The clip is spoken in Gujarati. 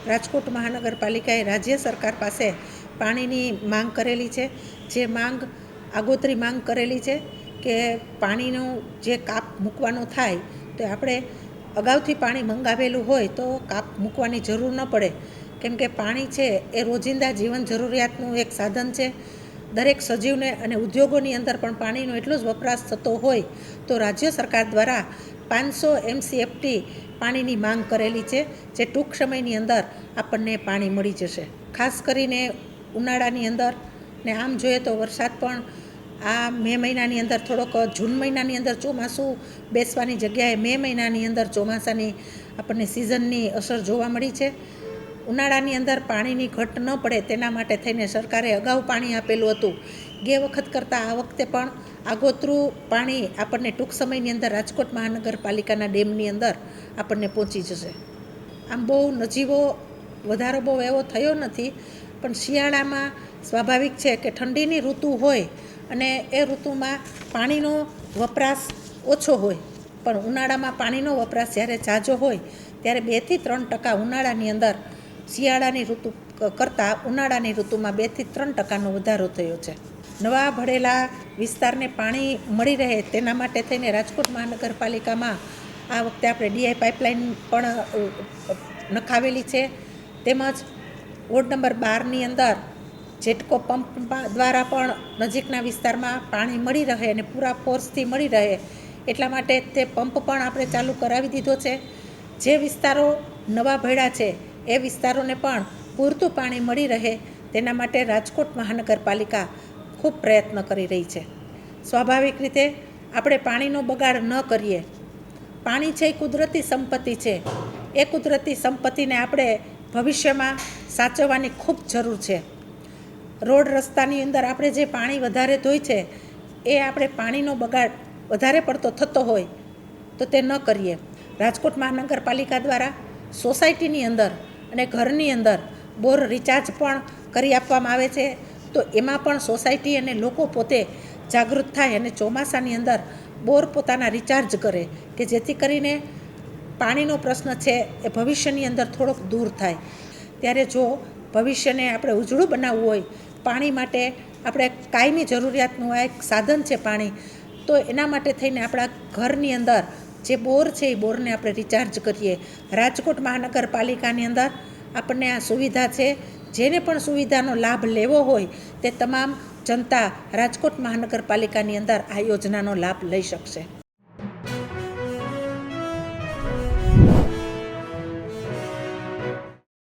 રાજકોટ મહાનગરપાલિકાએ રાજ્ય સરકાર પાસે પાણીની માંગ કરેલી છે. જે માંગ આગોતરી માંગ કરેલી છે કે પાણીનો જે કાપ મૂકવાનો થાય તો આપણે અગાઉથી પાણી મંગાવેલું હોય તો કાપ મૂકવાની જરૂર ન પડે, કેમ કે પાણી છે એ રોજિંદા જીવન જરૂરિયાતનું એક સાધન છે. દરેક સજીવને અને ઉદ્યોગોની અંદર પણ પાણીનો એટલો જ વપરાશ થતો હોય તો રાજ્ય સરકાર દ્વારા 500 MCFT પાણીની માંગ કરેલી છે, જે ટૂંક સમયની અંદર આપણને પાણી મળી જશે. ખાસ કરીને ઉનાળાની અંદર ને આમ જોઈએ તો વરસાદ પણ આ મે મહિનાની અંદર થોડોક જૂન મહિનાની અંદર ચોમાસું બેસવાની જગ્યાએ મે મહિનાની અંદર ચોમાસાની આપણને સિઝનની અસર જોવા મળી છે. ઉનાળાની અંદર પાણીની ઘટ ન પડે તેના માટે થઈને સરકારે અગાઉ પાણી આપેલું હતું. ગે વખત કરતાં આ વખતે પણ આગોતરું પાણી આપણને ટૂંક સમયની અંદર રાજકોટ મહાનગરપાલિકાના ડેમની અંદર આપણને પહોંચી જશે. આમ બહુ નજીવો વધારો બહુ એવો થયો નથી, પણ શિયાળામાં સ્વાભાવિક છે કે ઠંડીની ઋતુ હોય અને એ ઋતુમાં પાણીનો વપરાશ ઓછો હોય, પણ ઉનાળામાં પાણીનો વપરાશ જ્યારે ઝાઝો હોય ત્યારે 2 થી 3% ઉનાળાની અંદર શિયાળાની ઋતુ કરતાં ઉનાળાની ઋતુમાં 2 થી 3% વધારો થયો છે. નવા ભરેલા વિસ્તારને પાણી મળી રહે તેના માટે થઈને રાજકોટ મહાનગરપાલિકામાં આ વખતે આપણે DI પાઇપલાઇન પણ નખાવેલી છે. તેમજ વોર્ડ નંબર 12ની અંદર જેટકો પંપ દ્વારા પણ નજીકના વિસ્તારમાં પાણી મળી રહે અને પૂરા ફોર્સથી મળી રહે એટલા માટે તે પંપ પણ આપણે ચાલુ કરાવી દીધો છે. જે વિસ્તારો નવા ભર્યા છે એ વિસ્તારોને પણ પૂરતું પાણી મળી રહે તેના માટે રાજકોટ મહાનગરપાલિકા ખૂબ પ્રયત્ન કરી રહી છે. સ્વાભાવિક રીતે આપણે પાણીનો બગાડ ન કરીએ. પાણી છે એ કુદરતી સંપત્તિ છે. એ કુદરતી સંપત્તિને આપણે ભવિષ્યમાં સાચવવાની ખૂબ જરૂર છે. રોડ રસ્તાની અંદર આપણે જે પાણી વધારે ધોય છે એ આપણે પાણીનો બગાડ વધારે પડતો થતો હોય તો તે ન કરીએ. રાજકોટ મહાનગરપાલિકા દ્વારા સોસાયટીની અંદર અને ઘરની અંદર બોર રિચાર્જ પણ કરી આપવામાં આવે છે, તો એમાં પણ સોસાયટી અને લોકો પોતે જાગૃત થાય અને ચોમાસાની અંદર બોર પોતાના રિચાર્જ કરે કે જેથી કરીને પાણીનો પ્રશ્ન છે એ ભવિષ્યની અંદર થોડોક દૂર થાય. ત્યારે જો ભવિષ્યને આપણે ઉજળું બનાવવું હોય, પાણી માટે આપણે કાયમી જરૂરિયાતનું આ એક સાધન છે પાણી, તો એના માટે થઈને આપણા ઘરની અંદર જે બોર છે એ બોરને આપણે રિચાર્જ કરીએ. રાજકોટ મહાનગરપાલિકાની અંદર આપણને આ સુવિધા છે. જેને પણ સુવિધાનો લાભ લેવો હોય તે તમામ જનતા રાજકોટ મહાનગરપાલિકાની અંદર આ યોજનાનો લાભ લઈ શકશે.